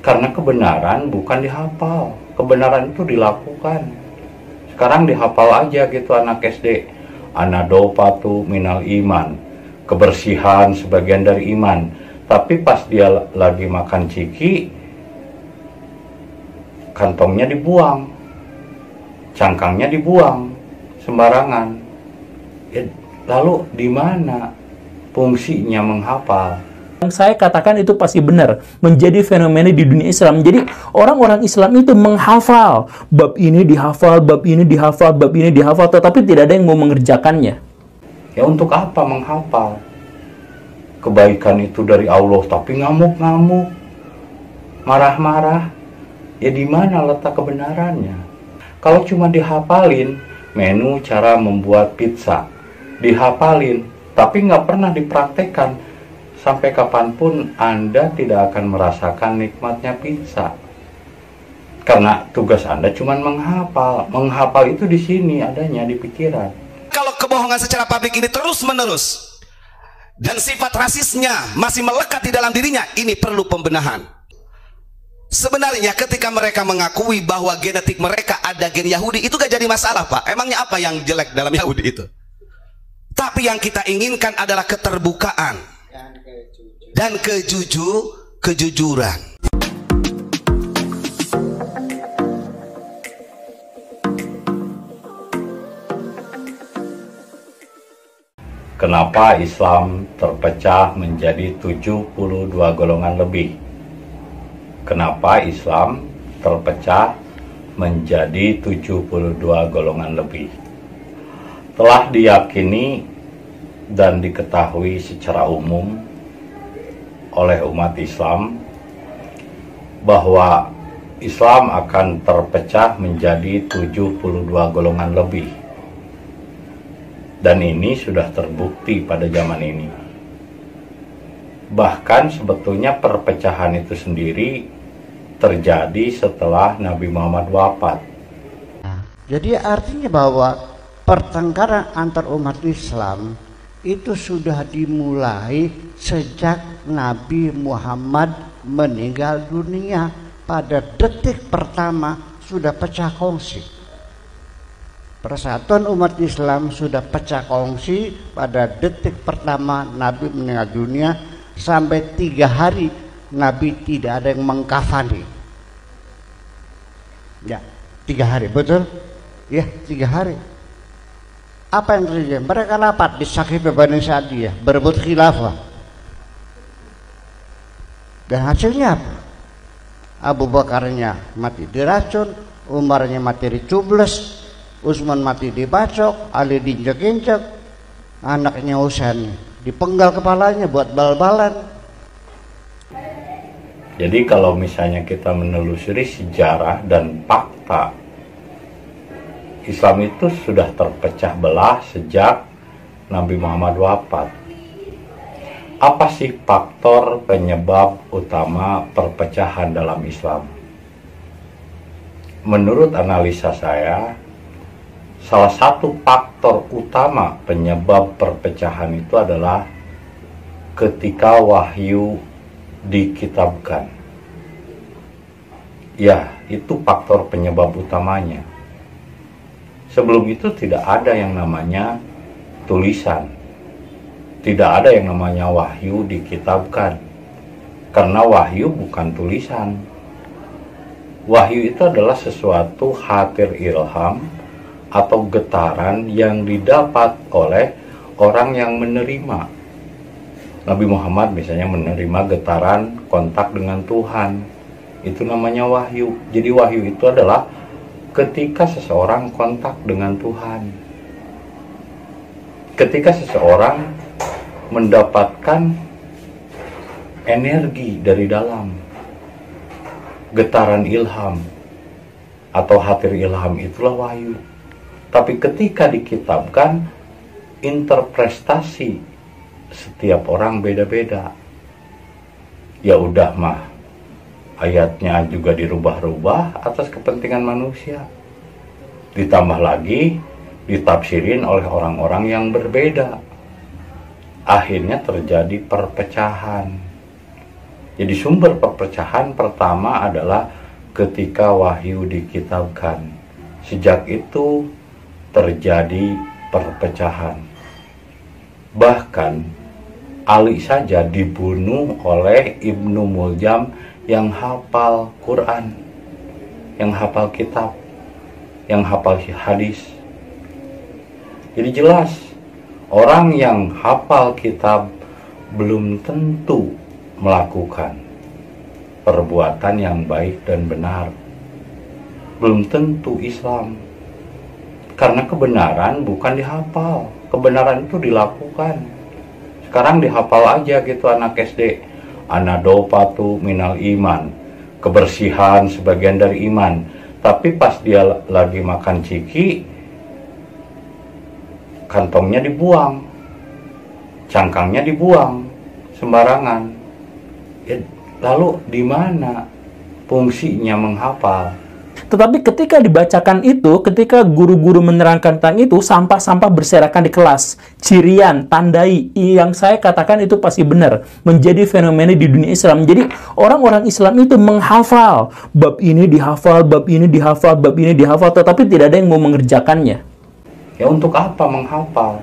Karena kebenaran bukan dihafal, kebenaran itu dilakukan. Sekarang dihafal aja gitu anak SD. Anadopatu minal iman, kebersihan sebagian dari iman. Tapi pas dia lagi makan ciki, kantongnya dibuang, cangkangnya dibuang sembarangan. Lalu di mana fungsinya menghafal? Saya katakan itu pasti benar menjadi fenomena di dunia Islam. Jadi orang-orang Islam itu menghafal bab ini dihafal, bab ini dihafal, bab ini dihafal, tetapi tidak ada yang mau mengerjakannya. Ya untuk apa menghafal? Kebaikan itu dari Allah, tapi ngamuk-ngamuk, marah-marah. Ya di mana letak kebenarannya? Kalau cuma dihafalin menu cara membuat pizza, dihafalin, tapi nggak pernah dipraktekkan, sampai kapanpun Anda tidak akan merasakan nikmatnya pizza. Karena tugas Anda cuma menghafal. Menghafal itu di sini adanya di pikiran. Kalau kebohongan secara publik ini terus-menerus dan sifat rasisnya masih melekat di dalam dirinya, ini perlu pembenahan. Sebenarnya ketika mereka mengakui bahwa genetik mereka ada gen Yahudi, itu gak jadi masalah, Pak. Emangnya apa yang jelek dalam Yahudi itu? Tapi yang kita inginkan adalah keterbukaan dan kejujuran. Kenapa Islam terpecah menjadi 72 golongan lebih? Kenapa Islam terpecah menjadi 72 golongan lebih? Telah diyakini dan diketahui secara umum oleh umat Islam bahwa Islam akan terpecah menjadi 72 golongan lebih. Dan ini sudah terbukti pada zaman ini. Bahkan sebetulnya perpecahan itu sendiri terjadi setelah Nabi Muhammad wafat. Jadi artinya bahwa pertengkaran antar umat Islam itu sudah dimulai sejak Nabi Muhammad meninggal dunia. Pada detik pertama sudah pecah kongsi. Persatuan umat Islam sudah pecah kongsi pada detik pertama Nabi meninggal dunia. Sampai 3 hari Nabi tidak ada yang mengkafani. Ya, 3 hari, betul? Ya, 3 hari. Apa yang terjadi? Mereka rapat di Saqif Bani Sa'diyah, berebut khilafah. Dan hasilnya apa? Abu Bakarnya mati diracun, Umarnya mati dicubles, Utsman mati dibacok, Ali diinjek-injek, anaknya Husain dipenggal kepalanya buat bal-balan. Jadi kalau misalnya kita menelusuri sejarah dan fakta, Islam itu sudah terpecah belah sejak Nabi Muhammad wafat. Apa sih faktor penyebab utama perpecahan dalam Islam? Menurut analisa saya, salah satu faktor utama penyebab perpecahan itu adalah ketika wahyu dikitabkan. Ya, itu faktor penyebab utamanya. Sebelum itu tidak ada yang namanya tulisan. Tidak ada yang namanya wahyu dikitabkan. Karena wahyu bukan tulisan. Wahyu itu adalah sesuatu hatir ilham atau getaran yang didapat oleh orang yang menerima. Nabi Muhammad misalnya menerima getaran kontak dengan Tuhan. Itu namanya wahyu. Jadi wahyu itu adalah ketika seseorang kontak dengan Tuhan. Ketika seseorang mendapatkan energi dari dalam. Getaran ilham atau hatir ilham itulah wahyu. Tapi ketika dikitabkan, interpretasi setiap orang beda-beda. Ya udah mah, ayatnya juga dirubah-rubah atas kepentingan manusia. Ditambah lagi, ditafsirin oleh orang-orang yang berbeda. Akhirnya terjadi perpecahan. Jadi sumber perpecahan pertama adalah ketika wahyu dikitabkan. Sejak itu terjadi perpecahan. Bahkan Ali saja dibunuh oleh Ibnu Muljam yang hafal Quran, yang hafal kitab, yang hafal hadis. Jadi jelas orang yang hafal kitab belum tentu melakukan perbuatan yang baik dan benar. Belum tentu Islam. Karena kebenaran bukan dihafal, kebenaran itu dilakukan. Sekarang dihafal aja gitu anak SD. Anadopatu minal iman. Kebersihan sebagian dari iman. Tapi pas dia lagi makan ciki, kantongnya dibuang, cangkangnya dibuang sembarangan. Ya, lalu di mana fungsinya menghafal? Tetapi ketika dibacakan itu, ketika guru-guru menerangkan tentang itu, sampah-sampah berserakan di kelas. Cirian, tandai, yang saya katakan itu pasti benar. Menjadi fenomena di dunia Islam. Jadi orang-orang Islam itu menghafal. Bab ini dihafal, bab ini dihafal, bab ini dihafal. Tetapi tidak ada yang mau mengerjakannya. Ya untuk apa menghafal?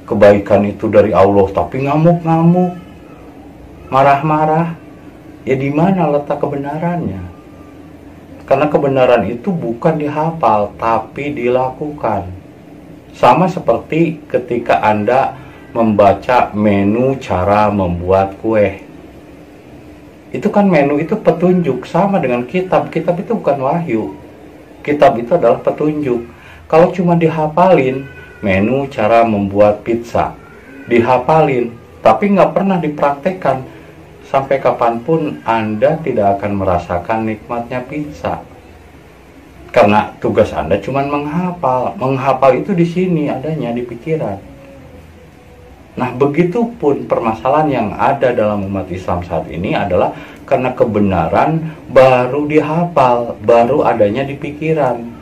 Kebaikan itu dari Allah, tapi ngamuk-ngamuk, marah-marah. Ya di mana letak kebenarannya? Karena kebenaran itu bukan dihafal, tapi dilakukan. Sama seperti ketika Anda membaca menu cara membuat kue. Itu kan menu itu petunjuk, sama dengan kitab. Kitab itu bukan wahyu. Kitab itu adalah petunjuk. Kalau cuma dihafalin, menu cara membuat pizza, dihafalin, tapi nggak pernah dipraktekkan, sampai kapanpun Anda tidak akan merasakan nikmatnya pizza. Karena tugas Anda cuma menghafal. Menghafal itu di sini adanya, di pikiran. Nah, begitupun permasalahan yang ada dalam umat Islam saat ini adalah karena kebenaran baru dihafal, baru adanya di pikiran.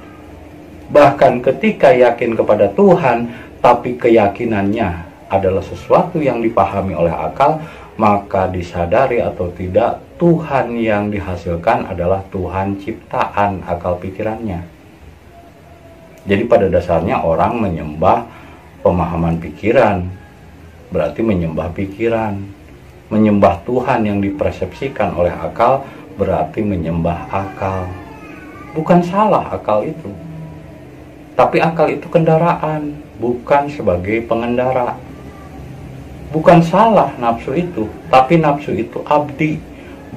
Bahkan ketika yakin kepada Tuhan, tapi keyakinannya adalah sesuatu yang dipahami oleh akal, maka disadari atau tidak, Tuhan yang dihasilkan adalah Tuhan ciptaan akal pikirannya. Jadi pada dasarnya orang menyembah pemahaman pikiran, berarti menyembah pikiran. Menyembah Tuhan yang dipersepsikan oleh akal, berarti menyembah akal. Bukan salah akal itu, tapi akal itu kendaraan, bukan sebagai pengendara. Bukan salah nafsu itu, tapi nafsu itu abdi,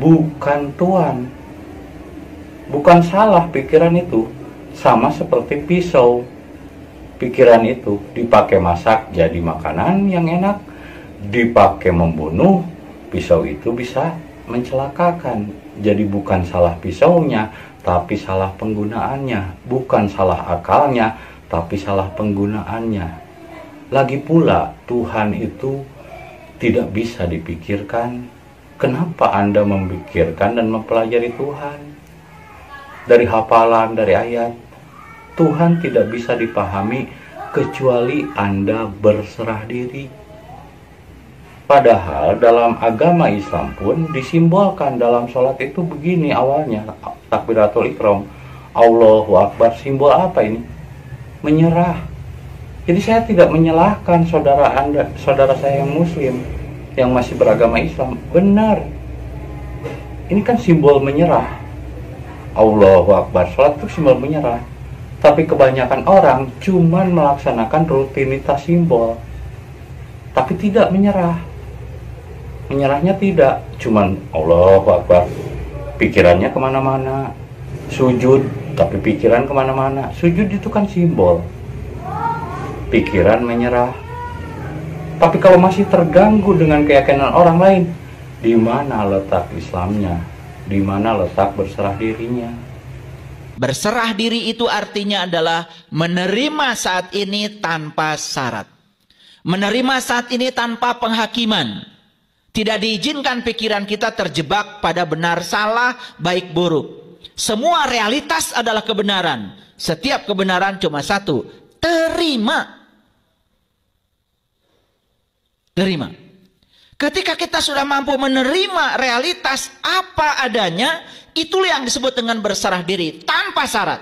bukan tuan. Bukan salah pikiran itu, sama seperti pisau. Pikiran itu dipakai masak jadi makanan yang enak, dipakai membunuh, pisau itu bisa mencelakakan. Jadi bukan salah pisaunya, tapi salah penggunaannya. Bukan salah akalnya, tapi salah penggunaannya. Lagi pula Tuhan itu tidak bisa dipikirkan. Kenapa Anda memikirkan dan mempelajari Tuhan? Dari hafalan, dari ayat. Tuhan tidak bisa dipahami kecuali Anda berserah diri. Padahal dalam agama Islam pun disimbolkan dalam sholat itu begini awalnya. Takbiratul Ihram, Allahu Akbar. Simbol apa ini? Menyerah. Jadi saya tidak menyalahkan saudara Anda, saudara saya yang muslim, yang masih beragama Islam. Benar. Ini kan simbol menyerah. Allahu Akbar. Salat itu simbol menyerah. Tapi kebanyakan orang cuman melaksanakan rutinitas simbol, tapi tidak menyerah. Menyerahnya tidak. Cuman Allahu Akbar. Pikirannya kemana-mana. Sujud, tapi pikiran kemana-mana. Sujud itu kan simbol. Pikiran menyerah. Tapi kalau masih terganggu dengan keyakinan orang lain, di mana letak Islamnya? Di mana letak berserah dirinya? Berserah diri itu artinya adalah menerima saat ini tanpa syarat. Menerima saat ini tanpa penghakiman. Tidak diizinkan pikiran kita terjebak pada benar salah, baik buruk. Semua realitas adalah kebenaran. Setiap kebenaran cuma satu, terima. Terima. Ketika kita sudah mampu menerima realitas apa adanya, itulah yang disebut dengan berserah diri tanpa syarat.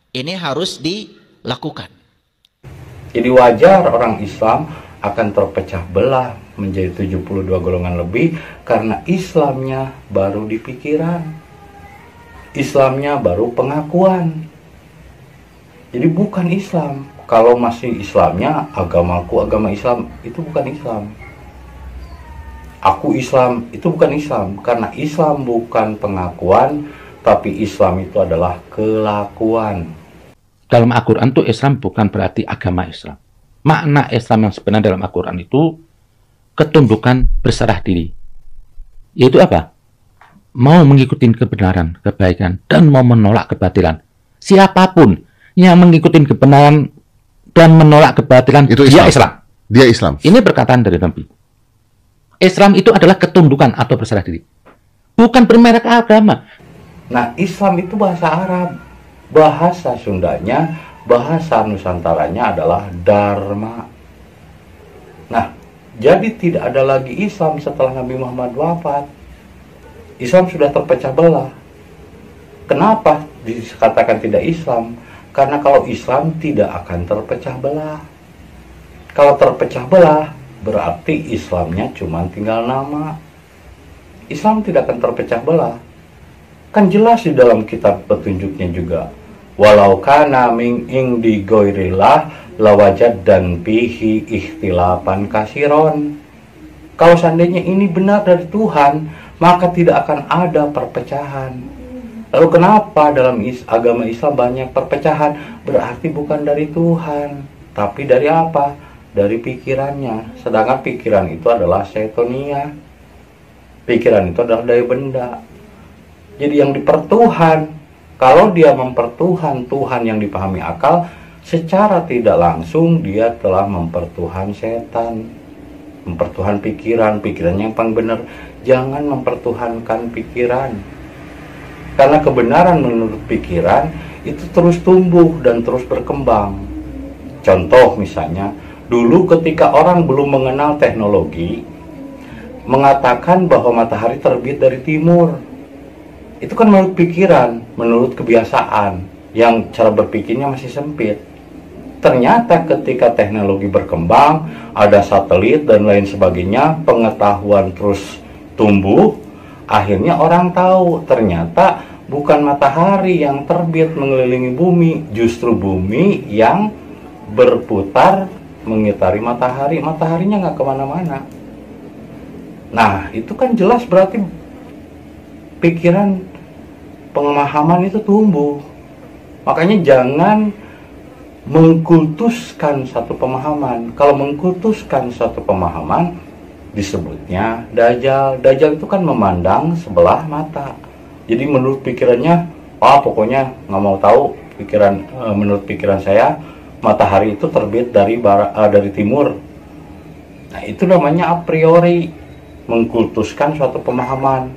Ini harus dilakukan. Jadi wajar orang Islam akan terpecah belah menjadi 72 golongan lebih karena Islamnya baru di pikiran. Islamnya baru pengakuan. Jadi bukan Islam. Kalau masih Islamnya agamaku agama Islam, itu bukan Islam. Aku Islam, itu bukan Islam. Karena Islam bukan pengakuan, tapi Islam itu adalah kelakuan. Dalam Al-Quran itu Islam bukan berarti agama Islam. Makna Islam yang sebenarnya dalam Al-Quran itu ketundukan berserah diri. Yaitu apa? Mau mengikuti kebenaran, kebaikan, dan mau menolak kebatilan. Siapapun yang mengikuti kebenaran dan menolak kebatilan, itu dia Islam. Islam. Dia Islam. Ini perkataan dari Nabi. Islam itu adalah ketundukan atau berserah diri. Bukan bermerek agama. Nah, Islam itu bahasa Arab. Bahasa Sundanya, bahasa Nusantaranya adalah Dharma. Nah, jadi tidak ada lagi Islam setelah Nabi Muhammad wafat. Islam sudah terpecah belah. Kenapa dikatakan tidak Islam? Karena kalau Islam tidak akan terpecah belah. Kalau terpecah belah, berarti Islamnya cuma tinggal nama. Islam tidak akan terpecah belah. Kan jelas di dalam kitab petunjuknya juga. Walau kana min indi goirillah lawajad dan pihi ikhtilafan kasiron. Kalau seandainya ini benar dari Tuhan, maka tidak akan ada perpecahan. Lalu kenapa dalam agama Islam banyak perpecahan? Berarti bukan dari Tuhan, tapi dari apa? Dari pikirannya. Sedangkan pikiran itu adalah setonia. Pikiran itu adalah daya benda. Jadi yang dipertuhan, kalau dia mempertuhan Tuhan yang dipahami akal, secara tidak langsung dia telah mempertuhan setan, mempertuhan pikiran, pikirannya yang paling benar. Jangan mempertuhankan pikiran, karena kebenaran menurut pikiran itu terus tumbuh dan terus berkembang. Contoh misalnya, dulu ketika orang belum mengenal teknologi, mengatakan bahwa matahari terbit dari timur. Itu kan menurut pikiran, menurut kebiasaan, yang cara berpikirnya masih sempit. Ternyata ketika teknologi berkembang, ada satelit dan lain sebagainya, pengetahuan terus tumbuh, akhirnya orang tahu ternyata bukan matahari yang terbit mengelilingi bumi, justru bumi yang berputar mengitari matahari. Mataharinya nggak kemana-mana. Nah, itu kan jelas berarti pikiran, pemahaman itu tumbuh. Makanya jangan mengkultuskan satu pemahaman. Kalau mengkultuskan satu pemahaman, disebutnya dajjal. Dajjal itu kan memandang sebelah mata. Jadi menurut pikirannya, pokoknya nggak mau tahu. Menurut pikiran saya, matahari itu terbit dari timur. Nah, itu namanya a priori mengkultuskan suatu pemahaman.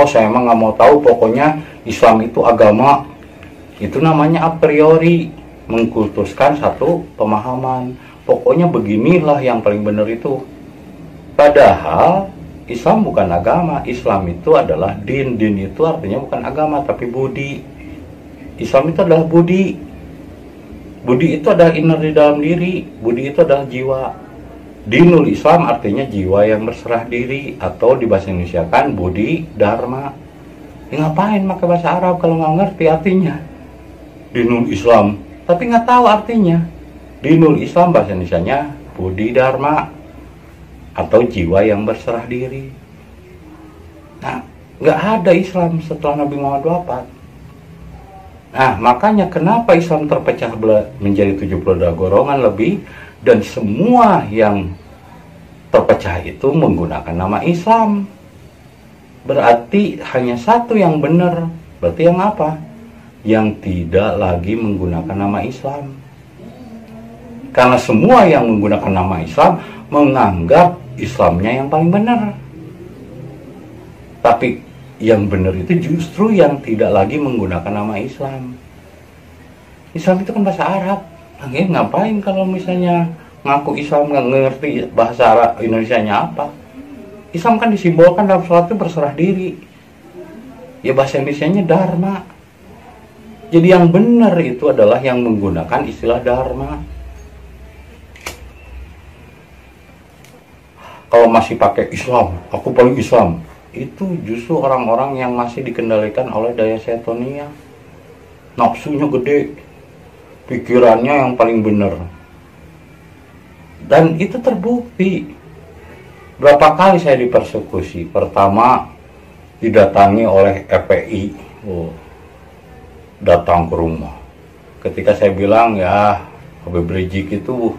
Saya emang nggak mau tahu, pokoknya Islam itu agama. Itu namanya a priori mengkultuskan satu pemahaman. Pokoknya beginilah yang paling benar itu. Padahal Islam bukan agama. Islam itu adalah din. Din itu artinya bukan agama tapi budi. Islam itu adalah budi. Budi itu adalah inner di dalam diri. Budi itu adalah jiwa. Dinul Islam artinya jiwa yang berserah diri, atau di bahasa Indonesia kan budi dharma. Ngapain pakai bahasa Arab kalau nggak ngerti artinya? Dinul Islam, tapi nggak tahu artinya. Dinul Islam bahasa Indonesianya budi dharma, atau jiwa yang berserah diri. Nah, nggak ada Islam setelah Nabi Muhammad wafat. Nah, makanya kenapa Islam terpecah belah menjadi 72 golongan lebih, dan semua yang terpecah itu menggunakan nama Islam. Berarti hanya satu yang benar. Berarti yang apa? Yang tidak lagi menggunakan nama Islam. Karena semua yang menggunakan nama Islam menganggap Islamnya yang paling benar. Tapi yang benar itu justru yang tidak lagi menggunakan nama Islam. Islam itu kan bahasa Arab. Ngapain kalau misalnya ngaku Islam nggak ngerti bahasa Arab Indonesianya apa? Islam kan disimbolkan dalam sholat itu berserah diri. Ya bahasa Indonesianya dharma. Jadi yang benar itu adalah yang menggunakan istilah dharma. Kalau masih pakai Islam, aku paling Islam, itu justru orang-orang yang masih dikendalikan oleh daya setonia. Nafsunya gede, pikirannya yang paling benar. Dan itu terbukti. Berapa kali saya dipersekusi. Pertama didatangi oleh EPI, datang ke rumah. Ketika saya bilang ya Habib Rizik itu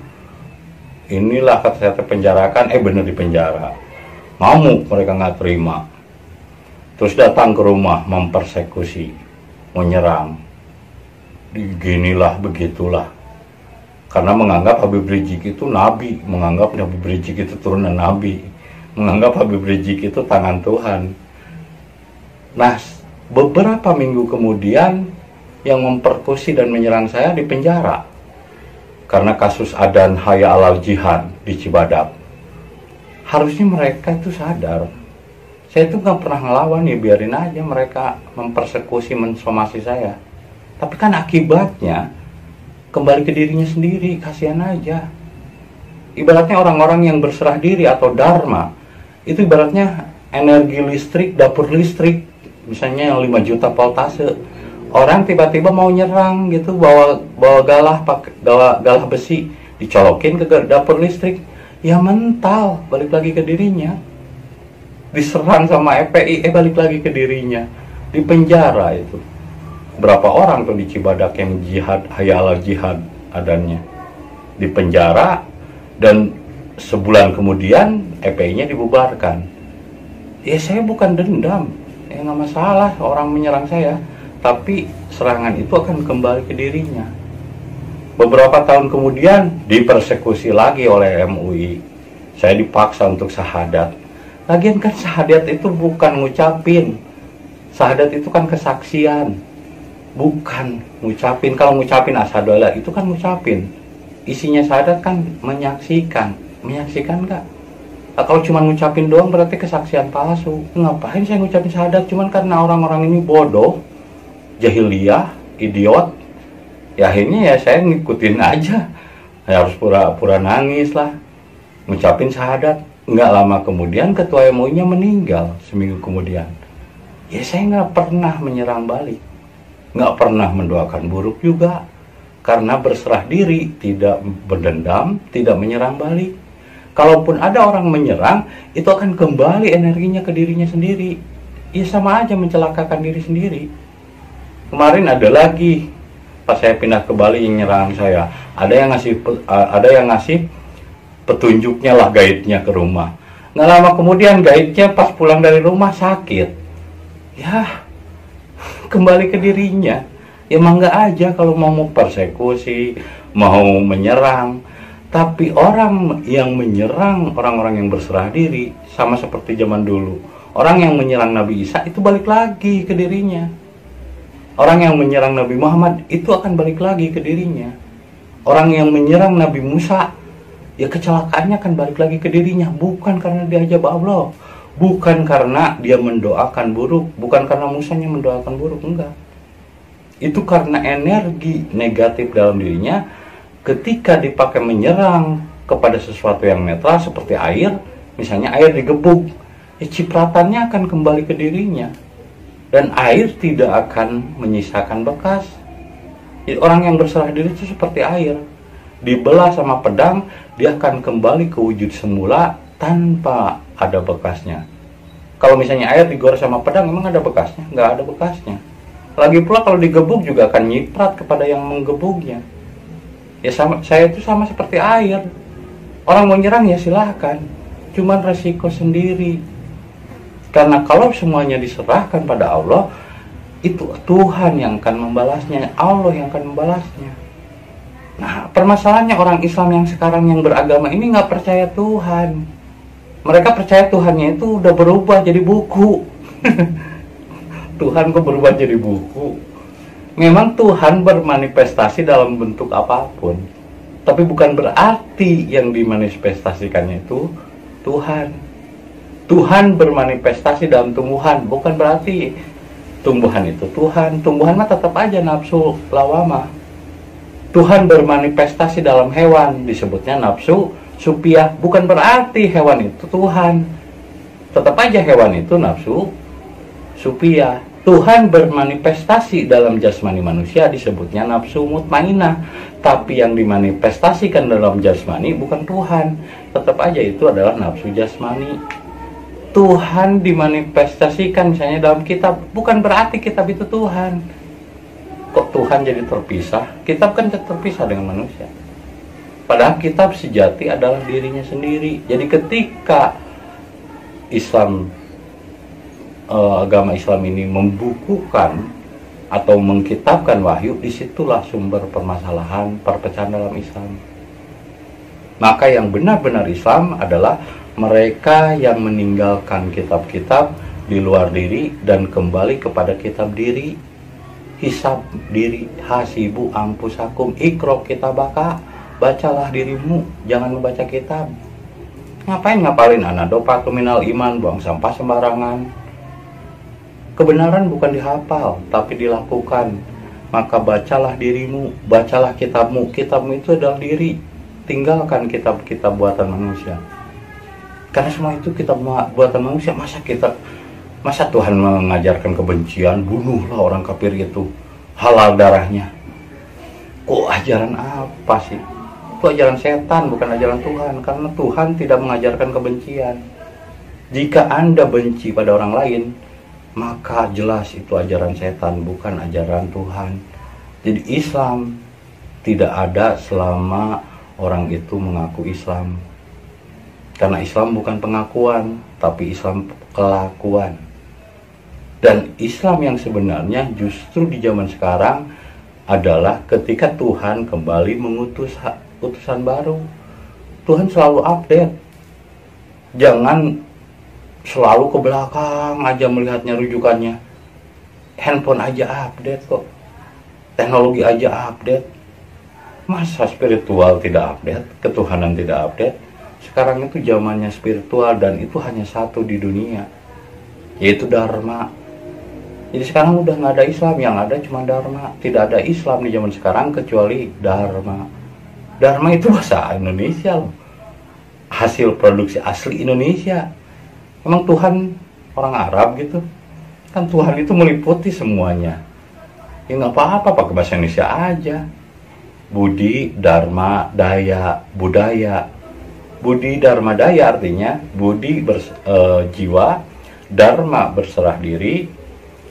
inilah kata saya terpenjarakan, bener di penjara. Ngamuk, mereka nggak terima. Terus datang ke rumah mempersekusi, menyerang. Ginilah begitulah. Karena menganggap Habib Rizik itu nabi, menganggap Habib Rizik itu turunan nabi, menganggap Habib Rizik itu tangan Tuhan. Nah, beberapa minggu kemudian yang mempersekusi dan menyerang saya di penjara karena kasus adan Hayya Alal Jihad di Cibadak. Harusnya mereka itu sadar, saya itu nggak pernah ngelawan, ya biarin aja mereka mempersekusi, mensomasi saya. Tapi kan akibatnya kembali ke dirinya sendiri, kasihan aja. Ibaratnya orang-orang yang berserah diri atau dharma, itu ibaratnya energi listrik, dapur listrik, misalnya yang 5 juta voltase. Orang tiba-tiba mau nyerang gitu, bawa galah, galah besi, dicolokin ke dapur listrik, ya mental, balik lagi ke dirinya. Diserang sama EPI, balik lagi ke dirinya. Di penjara itu. Berapa orang tuh di Cibadak yang jihad, Hayya Alal Jihad adanya. Di penjara, dan sebulan kemudian EPI-nya dibubarkan. Ya saya bukan dendam, ya nggak masalah orang menyerang saya. Tapi serangan itu akan kembali ke dirinya. Beberapa tahun kemudian dipersekusi lagi oleh MUI. Saya dipaksa untuk syahadat. Lagian kan syahadat itu bukan ngucapin. Syahadat itu kan kesaksian. Bukan ngucapin. Kalau ngucapin asyhadu alla itu kan ngucapin. Isinya syahadat kan menyaksikan. Menyaksikan nggak? Kalau cuma ngucapin doang berarti kesaksian palsu. Ngapain saya ngucapin syahadat? Cuman karena orang-orang ini bodoh, jahiliyah, idiot, ya akhirnya ya saya ngikutin aja. Ya harus pura-pura nangis lah, ngucapin syahadat. Nggak lama kemudian ketua MUI-nya meninggal, seminggu kemudian. Ya saya nggak pernah menyerang balik, nggak pernah mendoakan buruk juga, karena berserah diri, tidak berdendam, tidak menyerang balik. Kalaupun ada orang menyerang, itu akan kembali energinya ke dirinya sendiri. Ya sama aja mencelakakan diri sendiri. Kemarin ada lagi, pas saya pindah ke Bali yang nyerang saya, ada yang ngasih petunjuknya lah, gaibnya ke rumah. Nggak lama kemudian gaibnya pas pulang dari rumah sakit. Ya kembali ke dirinya. Ya mangga aja kalau mau persekusi, mau menyerang. Tapi orang yang menyerang orang-orang yang berserah diri sama seperti zaman dulu. Orang yang menyerang Nabi Isa itu balik lagi ke dirinya. Orang yang menyerang Nabi Muhammad itu akan balik lagi ke dirinya. Orang yang menyerang Nabi Musa, ya kecelakaannya akan balik lagi ke dirinya. Bukan karena dia ajab Allah, bukan karena dia mendoakan buruk, bukan karena Musanya mendoakan buruk, enggak. Itu karena energi negatif dalam dirinya. Ketika dipakai menyerang kepada sesuatu yang netral seperti air, misalnya air digebuk, ya cipratannya akan kembali ke dirinya. Dan air tidak akan menyisakan bekas. Jadi orang yang berserah diri itu seperti air. Dibelah sama pedang, dia akan kembali ke wujud semula tanpa ada bekasnya. Kalau misalnya air digoreng sama pedang, emang ada bekasnya? Nggak ada bekasnya. Lagi pula kalau digebuk juga akan nyiprat kepada yang menggebuknya. Ya saya itu sama seperti air. Orang mau nyerang ya silahkan, cuman resiko sendiri. Karena kalau semuanya diserahkan pada Allah, itu Tuhan yang akan membalasnya, Allah yang akan membalasnya. Nah, permasalahannya orang Islam yang sekarang yang beragama ini nggak percaya Tuhan. Mereka percaya Tuhannya itu udah berubah jadi buku. Tuhan kok berubah jadi buku? Memang Tuhan bermanifestasi dalam bentuk apapun, tapi bukan berarti yang dimanifestasikannya itu Tuhan. Tuhan bermanifestasi dalam tumbuhan, bukan berarti tumbuhan itu Tuhan. Tumbuhan mah tetap aja nafsu lawamah. Tuhan bermanifestasi dalam hewan, disebutnya nafsu supiah, bukan berarti hewan itu Tuhan. Tetap aja hewan itu nafsu supiah. Tuhan bermanifestasi dalam jasmani manusia, disebutnya nafsu mutmainah. Tapi yang dimanifestasikan dalam jasmani bukan Tuhan. Tetap aja itu adalah nafsu jasmani. Tuhan dimanifestasikan misalnya dalam kitab, bukan berarti kitab itu Tuhan. Kok Tuhan jadi terpisah? Kitab kan terpisah dengan manusia. Padahal kitab sejati adalah dirinya sendiri. Jadi ketika Islam, agama Islam ini membukukan atau mengkitabkan wahyu, disitulah sumber permasalahan perpecahan dalam Islam. Maka yang benar-benar Islam adalah mereka yang meninggalkan kitab-kitab di luar diri dan kembali kepada kitab diri. Hisab diri, hasibu ampusakum, ikro kitabaka, bacalah dirimu, jangan membaca kitab. Ngapain ngapalin anadopatu minal iman, buang sampah sembarangan. Kebenaran bukan dihafal, tapi dilakukan. Maka bacalah dirimu, bacalah kitabmu. Kitabmu itu adalah diri. Tinggalkan kitab-kitab buatan manusia. Karena semua itu kitab buatan manusia. Masa Tuhan mengajarkan kebencian, bunuhlah orang kafir itu, halal darahnya. Kok ajaran apa sih? Itu ajaran setan, bukan ajaran Tuhan. Karena Tuhan tidak mengajarkan kebencian. Jika Anda benci pada orang lain, maka jelas itu ajaran setan, bukan ajaran Tuhan. Jadi Islam tidak ada selama orang itu mengaku Islam. Karena Islam bukan pengakuan, tapi Islam kelakuan. Dan Islam yang sebenarnya justru di zaman sekarang adalah ketika Tuhan kembali mengutus utusan baru. Tuhan selalu update. Jangan selalu ke belakang aja melihatnya rujukannya. Handphone aja update kok. Teknologi aja update. Masa spiritual tidak update? Ketuhanan tidak update? Sekarang itu zamannya spiritual dan itu hanya satu di dunia, yaitu Dharma. Jadi sekarang udah nggak ada Islam, yang ada cuma Dharma. Tidak ada Islam di zaman sekarang kecuali Dharma. Dharma itu bahasa Indonesia loh. Hasil produksi asli Indonesia. Emang Tuhan orang Arab gitu? Kan Tuhan itu meliputi semuanya. Ya nggak apa-apa pakai bahasa Indonesia aja. Budi, Dharma, Daya, Budaya. Budi, Dharma, Daya artinya budi jiwa, Dharma berserah diri,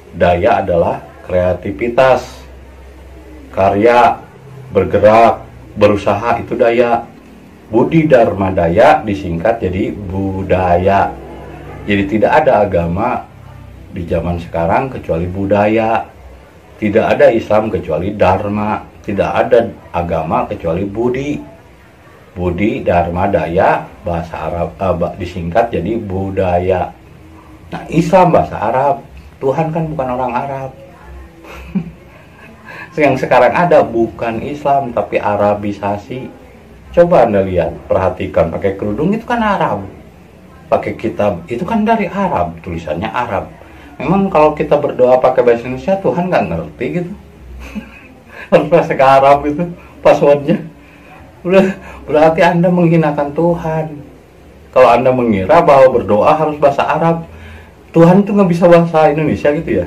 Daya adalah kreativitas, karya, bergerak, berusaha, itu daya. Budi, Dharma, Daya disingkat jadi budaya. Jadi tidak ada agama di zaman sekarang kecuali budaya. Tidak ada Islam kecuali Dharma. Tidak ada agama kecuali budi. Budi, Dharma, Daya, bahasa Arab disingkat jadi budaya. Nah, Islam bahasa Arab. Tuhan kan bukan orang Arab. Yang sekarang ada bukan Islam tapi Arabisasi. Coba Anda lihat, perhatikan, pakai kerudung itu kan Arab. Pakai kitab itu kan dari Arab, tulisannya Arab. Memang kalau kita berdoa pakai bahasa Indonesia, Tuhan nggak ngerti gitu. Harus bahasa Arab itu passwordnya. Berarti Anda menghinakan Tuhan. Kalau Anda mengira bahwa berdoa harus bahasa Arab, Tuhan itu nggak bisa bahasa Indonesia gitu ya.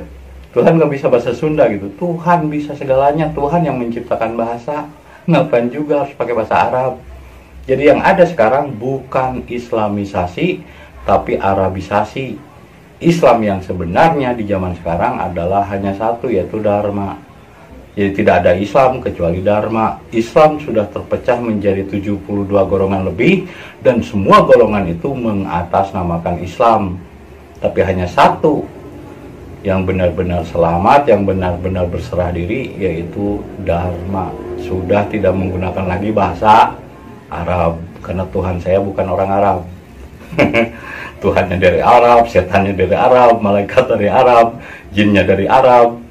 Tuhan nggak bisa bahasa Sunda gitu. Tuhan bisa segalanya. Tuhan yang menciptakan bahasa. Ngapain juga harus pakai bahasa Arab? Jadi yang ada sekarang bukan Islamisasi, tapi Arabisasi. Islam yang sebenarnya di zaman sekarang adalah hanya satu, yaitu Dharma. Jadi tidak ada Islam kecuali Dharma. Islam sudah terpecah menjadi 72 golongan lebih, dan semua golongan itu mengatasnamakan Islam. Tapi hanya satu yang benar-benar selamat, yang benar-benar berserah diri, yaitu Dharma. Sudah tidak menggunakan lagi bahasa Arab, karena Tuhan saya bukan orang Arab. Tuhannya dari Arab, setannya dari Arab, malaikat dari Arab, jinnya dari Arab,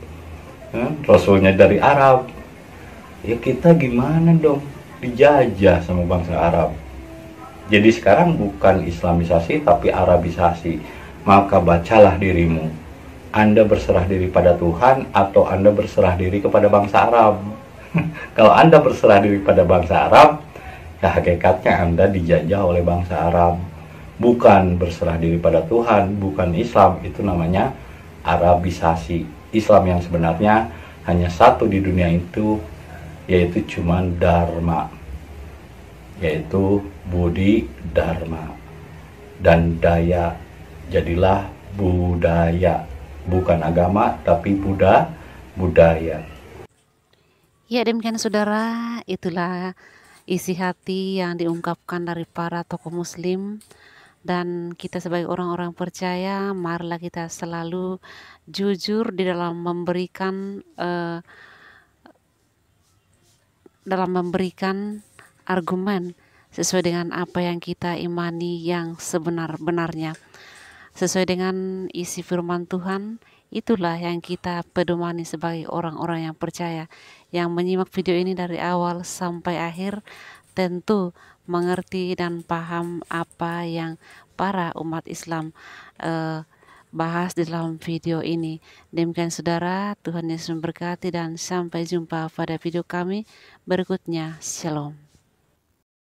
Rasulnya dari Arab. Ya kita gimana dong? Dijajah sama bangsa Arab. Jadi sekarang bukan Islamisasi tapi Arabisasi. Maka bacalah dirimu. Anda berserah diri pada Tuhan atau Anda berserah diri kepada bangsa Arab. Kalau Anda berserah diri pada bangsa Arab, ya hakikatnya Anda dijajah oleh bangsa Arab. Bukan berserah diri pada Tuhan, bukan Islam, itu namanya Arabisasi. Islam yang sebenarnya hanya satu di dunia itu, yaitu cuman Dharma, yaitu Budi Dharma dan Daya. Jadilah budaya, bukan agama tapi budaya. Ya, demikian saudara, itulah isi hati yang diungkapkan dari para tokoh muslim. Dan kita sebagai orang-orang percaya, marilah kita selalu jujur di dalam memberikan argumen sesuai dengan apa yang kita imani yang sebenar-benarnya. Sesuai dengan isi firman Tuhan, itulah yang kita pedomani sebagai orang-orang yang percaya. Yang menyimak video ini dari awal sampai akhir tentu mengerti dan paham apa yang para umat Islam bahas di dalam video ini. Demikian saudara, Tuhan Yesus memberkati dan sampai jumpa pada video kami berikutnya. Shalom.